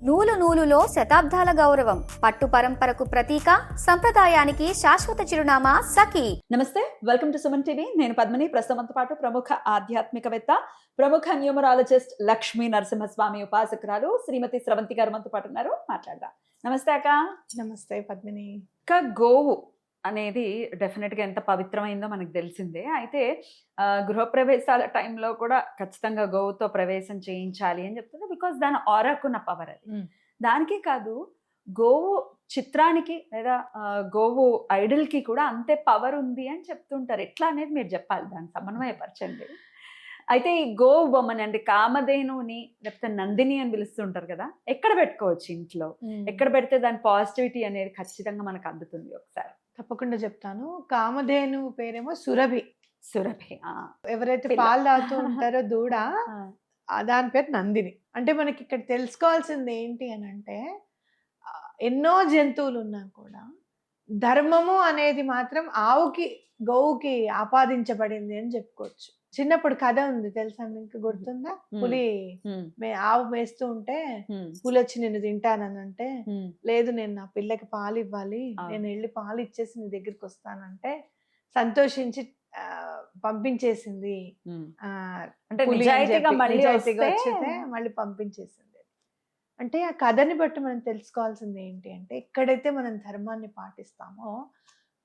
నూలు నూలులో శతాబ్దాల గౌరవం, పట్టు పరంపరకు ప్రతీక, సంప్రదాయానికి శాశ్వత చిరునామా సఖీ. నమస్తే, వెల్కమ్ టు సుమన్ టీవీ. నేను పద్మిని. ప్రస్తుతంతో పాటు ప్రముఖ ఆధ్యాత్మికవేత్త, ప్రముఖ న్యూమరాలజిస్ట్ లక్ష్మీ నరసింహస్వామి ఉపాసకురాలు శ్రీమతి స్రవంతి గారు మనతో పాటు ఉన్నారు. మాట్లాడదాం. నమస్తే అక్క. నమస్తే పద్మిని. గోవు అనేది డెఫినెట్గా ఎంత పవిత్రమైందో మనకు తెలిసిందే. అయితే గృహప్రవేశాల టైంలో కూడా ఖచ్చితంగా గోవుతో ప్రవేశం చేయించాలి అని చెప్తుంది. బికాస్ దాని ఆరాకున్న పవర్ అది. దానికే కాదు, గోవు చిత్రానికి లేదా గోవు ఐడల్కి కూడా అంతే పవర్ ఉంది అని చెప్తుంటారు. ఎట్లా అనేది మీరు చెప్పాలి, దాన్ని సమన్వయపరచండి. అయితే ఈ గోవు బొమ్మని అంటే కామధేనుని లేకపోతే నందిని అని పిలుస్తుంటారు కదా, ఎక్కడ పెట్టుకోవచ్చు ఇంట్లో? ఎక్కడ పెడితే దాని పాజిటివిటీ అనేది ఖచ్చితంగా మనకు అందుతుంది? ఒకసారి తప్పకుండా చెప్తాను. కామధేను పేరేమో సురభి. సురభి. ఎవరైతే పాలు తాగుతూ ఉంటారో దూడ, దాని పేరు నందిని. అంటే మనకి ఇక్కడ తెలుసుకోవాల్సింది ఏంటి అని అంటే, ఎన్నో జంతువులు ఉన్నా కూడా ధర్మము అనేది మాత్రం ఆవుకి గోవుకి ఆపాదించబడింది అని చెప్పుకోవచ్చు. చిన్నప్పుడు కథ ఉంది తెలుసా మీకు, గుర్తుందా? పులి ఆవు మేస్తూ ఉంటే పులి వచ్చి నిన్ను తింటానని అంటే, లేదు నేను నా పిల్లకి పాలు ఇవ్వాలి, నేను వెళ్ళి పాలు ఇచ్చేసి నీ దగ్గరికి వస్తానంటే సంతోషించి పంపించేసింది. వచ్చితే మళ్ళీ పంపించేసింది. అంటే ఆ కథని బట్టి మనం తెలుసుకోవాల్సింది ఏంటి అంటే, ఎక్కడైతే మనం ధర్మాన్ని పాటిస్తామో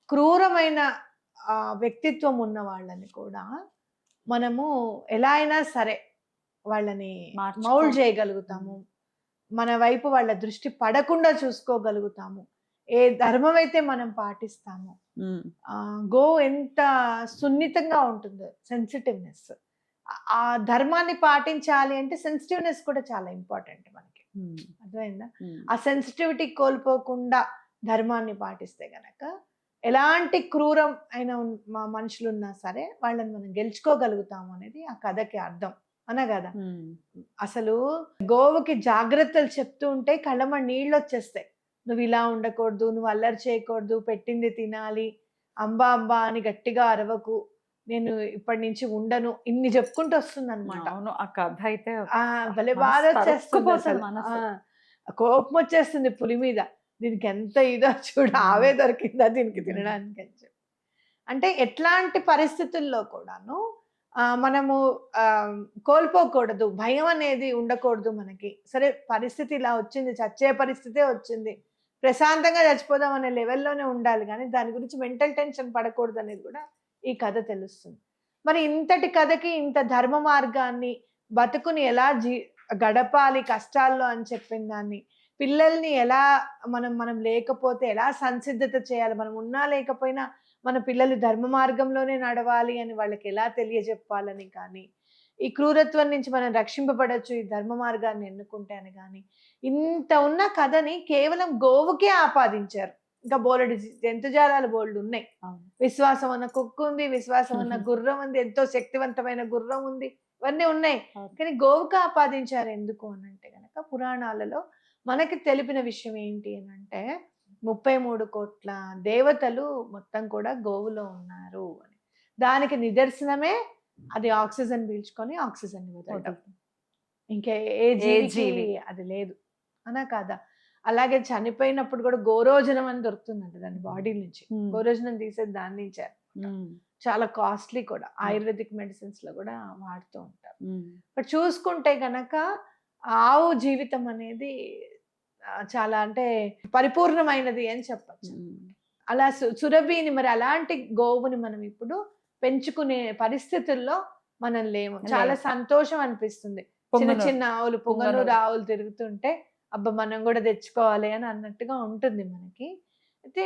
క్రూరమైన వ్యక్తిత్వం ఉన్న వాళ్ళని కూడా మనము ఎలా అయినా సరే వాళ్ళని మౌల్డ్ చేయగలుగుతాము. మన వైపు వాళ్ళ దృష్టి పడకుండా చూసుకోగలుగుతాము. ఏ ధర్మం అయితే మనం పాటిస్తామో, గో ఎంత సున్నితంగా ఉంటుందో, సెన్సిటివ్నెస్. ఆ ధర్మాన్ని పాటించాలి అంటే సెన్సిటివ్నెస్ కూడా చాలా ఇంపార్టెంట్ మనకి. అర్థమైందా? ఆ సెన్సిటివిటీ కోల్పోకుండా ధర్మాన్ని పాటిస్తే గనక ఎలాంటి క్రూరం అయిన మనుషులు ఉన్నా సరే వాళ్ళని మనం గెలుచుకోగలుగుతాము అనేది ఆ కథకి అర్థం అనా కదా. అసలు గోవుకి జాగ్రత్తలు చెప్తూ ఉంటే కళ్ళమ నీళ్ళు వచ్చేస్తాయి. నువ్వు ఇలా ఉండకూడదు, నువ్వు అల్లరి చేయకూడదు, పెట్టింది తినాలి, అంబా అంబా అని గట్టిగా అరవకు, నేను ఇప్పటి నుంచి ఉండను, ఇన్ని చెప్పుకుంటూ వస్తుంది అనమాట. ఆ కథ అయితే భలే బాధ వచ్చేస్తుంది, కోపం వచ్చేస్తుంది పులి మీద. దీనికి ఎంత ఇదో చూడు, ఆవే దొరికిందా దీనికి తినడానికి అని చెప్పి. అంటే ఎట్లాంటి పరిస్థితుల్లో కూడాను మనము కోల్పోకూడదు, భయం అనేది ఉండకూడదు మనకి. సరే పరిస్థితి ఇలా వచ్చింది, చచ్చే పరిస్థితే వచ్చింది, ప్రశాంతంగా చచ్చిపోదాం అనే లెవెల్లోనే ఉండాలి, కానీ దాని గురించి మెంటల్ టెన్షన్ పడకూడదు అనేది కూడా ఈ కథ తెలుస్తుంది. మరి ఇంతటి కథకి ఇంత ధర్మ మార్గాన్ని, బతుకుని ఎలా గడపాలి కష్టాల్లో అని చెప్పిన దాన్ని, పిల్లల్ని ఎలా మనం లేకపోతే ఎలా సంసిద్ధత చేయాలి, మనం ఉన్నా లేకపోయినా మన పిల్లలు ధర్మ మార్గంలోనే నడవాలి అని వాళ్ళకి ఎలా తెలియజెప్పాలని కానీ, ఈ క్రూరత్వం నుంచి మనం రక్షింపబడచ్చు ఈ ధర్మ మార్గాన్ని ఎన్నుకుంటే అని కానీ, ఇంత ఉన్న కథని కేవలం గోవుకే ఆపాదించారు. ఇంకా బోలెడు జంతుజాలాలు బోల్డ్ ఉన్నాయి. విశ్వాసం అన్న కుక్క ఉంది, విశ్వాసం అన్న గుర్రం ఉంది, ఎంతో శక్తివంతమైన గుర్రం ఉంది, ఇవన్నీ ఉన్నాయి. కానీ గోవుకు ఆపాదించారు ఎందుకు అని అంటే గనక, పురాణాలలో మనకి తెలిపిన విషయం ఏంటి అని అంటే, 33 కోట్ల దేవతలు మొత్తం కూడా గోవులో ఉన్నారు అని. దానికి నిదర్శనమే అది ఆక్సిజన్ పీల్చుకొని ఆక్సిజన్ వదలడం. ఇంకా ఏ జీవి అది లేదు అనా కాదా. అలాగే చనిపోయినప్పుడు కూడా గోరోజనం అని దొరుకుతుందంట దాని బాడీ నుంచి. గోరోజనం తీసేది దాని నుంచే. చాలా కాస్ట్లీ కూడా, ఆయుర్వేదిక్ మెడిసిన్స్ లో కూడా వాడుతూ ఉంటారు. బట్ చూసుకుంటే గనక ఆవు జీవితం అనేది చాలా అంటే పరిపూర్ణమైనది అని చెప్పచ్చు. అలా సురభిని, మరి అలాంటి గోవుని మనం ఇప్పుడు పెంచుకునే పరిస్థితుల్లో మనం లేము. చాలా సంతోషం అనిపిస్తుంది. చిన్న చిన్న ఆవులు, పొంగనూరు ఆవులు తిరుగుతుంటే అబ్బా మనం కూడా తెచ్చుకోవాలి అని అన్నట్టుగా ఉంటుంది మనకి. అయితే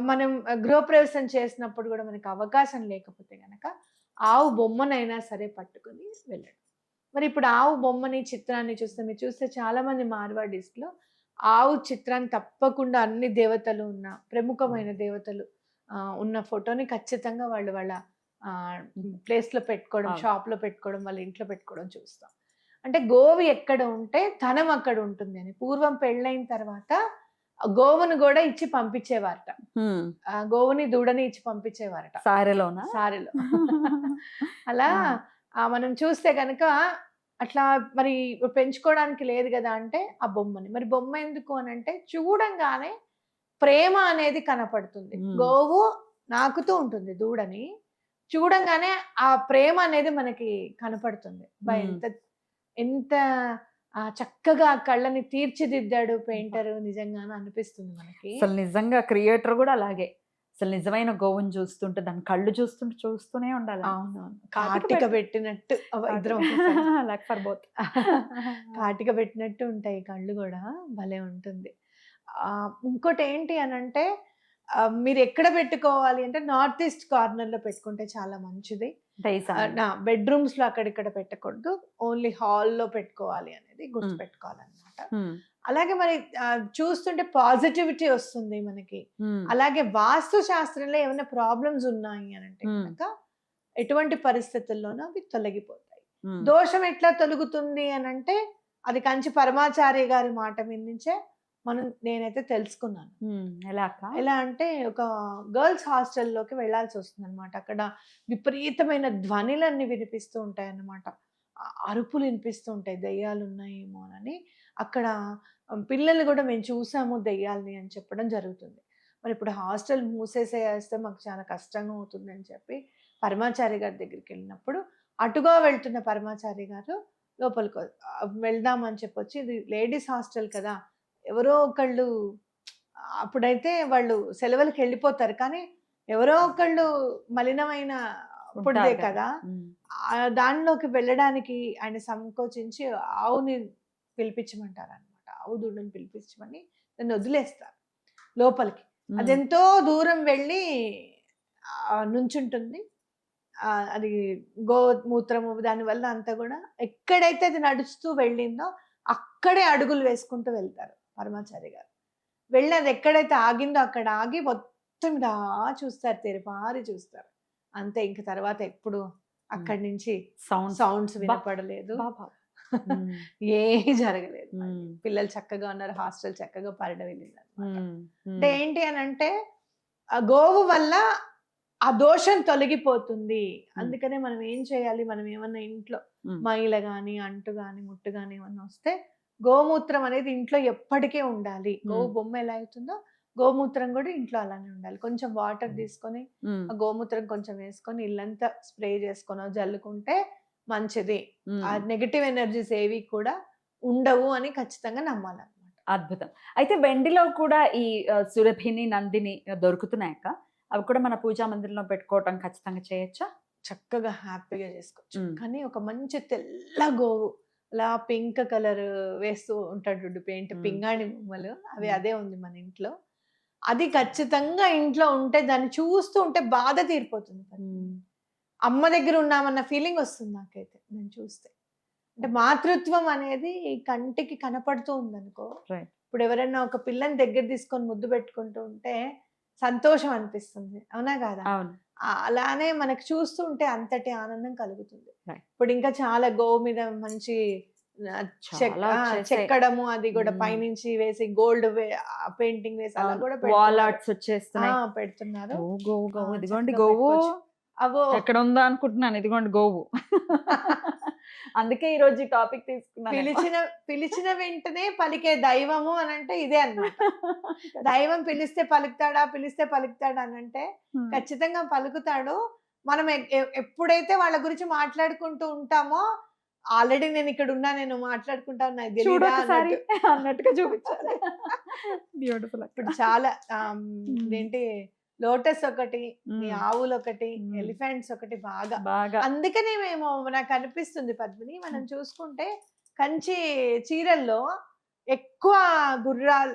మనం గృహప్రవేశం చేసినప్పుడు కూడా మనకి అవకాశం లేకపోతే గనక ఆవు బొమ్మనైనా సరే పట్టుకుని వెళ్ళడం. మరి ఇప్పుడు ఆవు బొమ్మని, చిత్రాన్ని చూస్తే చాలా మంది మార్వాడీస్లో ఆవు చిత్రాన్ని తప్పకుండా అన్ని దేవతలు ఉన్న, ప్రముఖమైన దేవతలు ఉన్న ఫోటోని ఖచ్చితంగా వాళ్ళ ప్లేస్లో పెట్టుకోవడం, షాప్లో పెట్టుకోవడం, వాళ్ళ ఇంట్లో పెట్టుకోవడం చూస్తాం. అంటే గోవు ఎక్కడ ఉంటే ధనం అక్కడ ఉంటుంది అని. పూర్వం పెళ్ళైన తర్వాత గోవును కూడా ఇచ్చి పంపించేవారట. గోవుని దూడని ఇచ్చి పంపించేవారట సారెలో. అలా మనం చూస్తే కనుక అట్లా మరి పెంచుకోవడానికి లేదు కదా అంటే ఆ బొమ్మని. మరి బొమ్మ ఎందుకు అని అంటే చూడంగానే ప్రేమ అనేది కనపడుతుంది. గోవు నాకుతూ ఉంటుంది దూడని. చూడంగానే ఆ ప్రేమ అనేది మనకి కనపడుతుంది. ఎంత ఎంత చక్కగా ఆ కళ్ళని తీర్చిదిద్దాడు పెయింటర్ నిజంగానే అనిపిస్తుంది మనకి. అసలు నిజంగా క్రియేటర్ కూడా అలాగే. అసలు నిజమైన గోవుని చూస్తుంటే దాని కళ్ళు చూస్తూనే ఉండాలి. అవునవును. కాటిక పెట్టినట్టు ఇద్దరం లక్ ఫర్ బోత్. కాటిక పెట్టినట్టు ఉంటాయి కళ్ళు కూడా. భలే ఉంటుంది. ఇంకోటి ఏంటి అనంటే మీరు ఎక్కడ పెట్టుకోవాలి అంటే నార్త్ ఈస్ట్ కార్నర్ లో పెట్టుకుంటే చాలా మంచిది. బెడ్రూమ్స్ లో అక్కడిక్కడ పెట్టకూడదు. ఓన్లీ హాల్లో పెట్టుకోవాలి అనేది గుర్తుపెట్టుకోవాలన్నమాట. అలాగే మరి చూస్తుంటే పాజిటివిటీ వస్తుంది మనకి. అలాగే వాస్తు శాస్త్రంలో ఏమైనా ప్రాబ్లమ్స్ ఉన్నాయి అని అంటే కనుక ఎటువంటి పరిస్థితుల్లోనూ అవి తొలగిపోతాయి. దోషం ఎట్లా తొలగుతుంది అని అంటే అది కంచి పరమాచార్య గారి మాట మీద నుంచే నేనైతే తెలుసుకున్నాను. ఎలా అంటే ఒక గర్ల్స్ హాస్టల్లోకి వెళ్లాల్సి వస్తుంది అనమాట. అక్కడ విపరీతమైన ధ్వనులన్నీ వినిపిస్తూ ఉంటాయి అన్నమాట. అరుపులు వినిపిస్తూ ఉంటాయి, దెయ్యాలు ఉన్నాయేమో అని. అక్కడ పిల్లలు కూడా మేము చూసాము దెయ్యాలని అని చెప్పడం జరుగుతుంది. మరి ఇప్పుడు హాస్టల్ మూసేసేస్తే మాకు చాలా కష్టంగా అవుతుంది అని చెప్పి పరమాచారి గారి దగ్గరికి వెళ్ళినప్పుడు అటుగా వెళ్తున్న పరమాచారి గారు లోపలికి వెళ్దామని చెప్పొచ్చి, ఇది లేడీస్ హాస్టల్ కదా, ఎవరో ఒకళ్ళు అప్పుడైతే వాళ్ళు సెలవులకు వెళ్ళిపోతారు, కానీ ఎవరో ఒకళ్ళు మలినమైన పుడిదే కదా, దానిలోకి వెళ్ళడానికి ఆయన సంకోచించి ఆవుని పిలిపించమంటారు అనమాట. ఆవు దూడని పిలిపించమని దాన్ని వదిలేస్తారు లోపలికి. అదెంతో దూరం వెళ్ళి నుంచుంటుంది. అది గోమూత్రము దానివల్ల అంతా కూడా ఎక్కడైతే అది నడుస్తూ వెళ్ళిందో అక్కడే అడుగులు వేసుకుంటూ వెళ్తారు పరమాచారి గారు. వెళ్ళి అది ఎక్కడైతే ఆగిందో అక్కడ ఆగి మొత్తం చూస్తారు, తెరపారి చూస్తారు. అంతే. ఇంక తర్వాత ఎప్పుడు అక్కడి నుంచి సౌండ్స్ వినపడలేదు, ఏమీ జరగలేదు. పిల్లలు చక్కగా ఉన్నారు, హాస్టల్ చక్కగా పరిడ వెళ్ళింది అనమాట. అంటే ఏంటి అని అంటే ఆ గోవు వల్ల ఆ దోషం తొలగిపోతుంది. అందుకనే మనం ఏం చేయాలి, మనం ఏమన్నా ఇంట్లో మైల గాని అంటు గాని ముట్టు గాని ఏమన్నా వస్తే గోమూత్రం అనేది ఇంట్లో ఎప్పటికే ఉండాలి. గోవు బొమ్మ ఎలా అవుతుందో గోమూత్రం కూడా ఇంట్లో అలానే ఉండాలి. కొంచెం వాటర్ తీసుకొని ఆ గోమూత్రం కొంచెం వేసుకొని ఇల్లంతా స్ప్రే చేసుకొని జల్లుకుంటే మంచిది. ఆ నెగటివ్ ఎనర్జీస్ ఏవి కూడా ఉండవు అని ఖచ్చితంగా నమ్మాలన్నమాట. అద్భుతం. అయితే వెండిలో కూడా ఈ సురభిని, నందిని దొరుకుతున్నాయక్క. అవి కూడా మన పూజా మందిరంలో పెట్టుకోవటం ఖచ్చితంగా చేయొచ్చా? చక్కగా హ్యాపీగా చేసుకోవచ్చు. కానీ ఒక మంచి తెల్ల గోవు అలా పింక్ కలర్ వేస్తూ ఉంటాడు పెయింట్, పింగాణి బొమ్మలు అవి, అదే ఉంది మన ఇంట్లో. అది ఖచ్చితంగా ఇంట్లో ఉంటే దాన్ని చూస్తూ ఉంటే బాధ తీరిపోతుంది. అమ్మ దగ్గర ఉన్నామన్న ఫీలింగ్ వస్తుంది నాకైతే నేను చూస్తే. అంటే మాతృత్వం అనేది కంటికి కనపడుతూ ఉందనుకో. ఇప్పుడు ఎవరైనా ఒక పిల్లని దగ్గర తీసుకొని ముద్దు పెట్టుకుంటూ ఉంటే సంతోషం అనిపిస్తుంది, అవునా కాదా? అలానే మనకు చూస్తూ ఉంటే అంతటి ఆనందం కలుగుతుంది. ఇప్పుడు ఇంకా చాలా గోవు మీద మంచి చెక్కడము, అది కూడా పైనుంచి వేసి గోల్డ్ పెయింటింగ్ వేసి అలా కూడా పెడుతున్నారు. గోవు అవో ఎక్కడ ఉందా అనుకుంటున్నాను, ఇదిగోండి గోవు. అందుకే ఈ రోజు టాపిక్ తీసుకున్నాను. పిలిచిన వెంటనే పలికే దైవము అని అంటే ఇదే అన్నమాట. దైవం పిలిస్తే పలుకుతాడా అని అంటే ఖచ్చితంగా పలుకుతాడు. మనం ఎప్పుడైతే వాళ్ళ గురించి మాట్లాడుకుంటూ ఉంటామో, ఆల్రెడీ నేను ఇక్కడ ఉన్నా, నేను మాట్లాడుకుంటాను అన్నట్టుగా చూపించాలి. బ్యూటిఫుల్. ఇప్పుడు చాలా ఏంటి లోటస్ ఒకటి, ఆవులు ఒకటి, ఎలిఫెంట్స్ ఒకటి బాగా. అందుకనే నాకు అనిపిస్తుంది పద్మిని, మనం చూసుకుంటే కంచి చీరల్లో ఎక్కువ గుర్రాలు,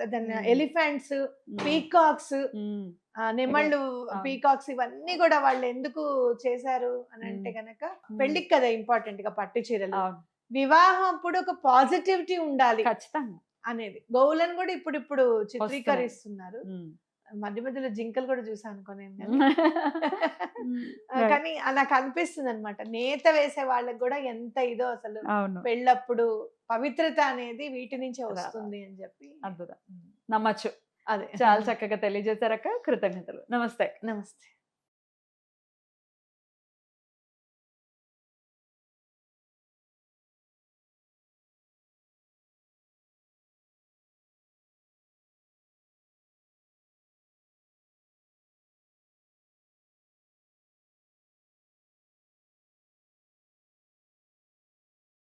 ఎలిఫెంట్స్, పీకాక్స్, నెమళ్ళు, పీకాక్స్ ఇవన్నీ కూడా వాళ్ళు ఎందుకు చేశారు అని అంటే గనక పెళ్లికి కదా ఇంపార్టెంట్ గా పట్టు చీరలు. వివాహం అప్పుడు ఒక పాజిటివిటీ ఉండాలి ఖచ్చితంగా అనేది. గోవులను కూడా ఇప్పుడు చిత్రీకరిస్తున్నారు. మధ్య మధ్యలో జింకలు కూడా చూసాను అనుకోనేను, కానీ నాకు అనిపిస్తుంది అనమాట, నేత వేసే వాళ్ళకి కూడా ఎంత ఇదో అసలు పెళ్ళప్పుడు పవిత్రత అనేది వీటి నుంచే వస్తుంది అని చెప్పి అద్భుతం నమ్మచ్చు. అదే చాలా చక్కగా తెలియజేశారక్క. కృతజ్ఞతలు. నమస్తే. నమస్తే.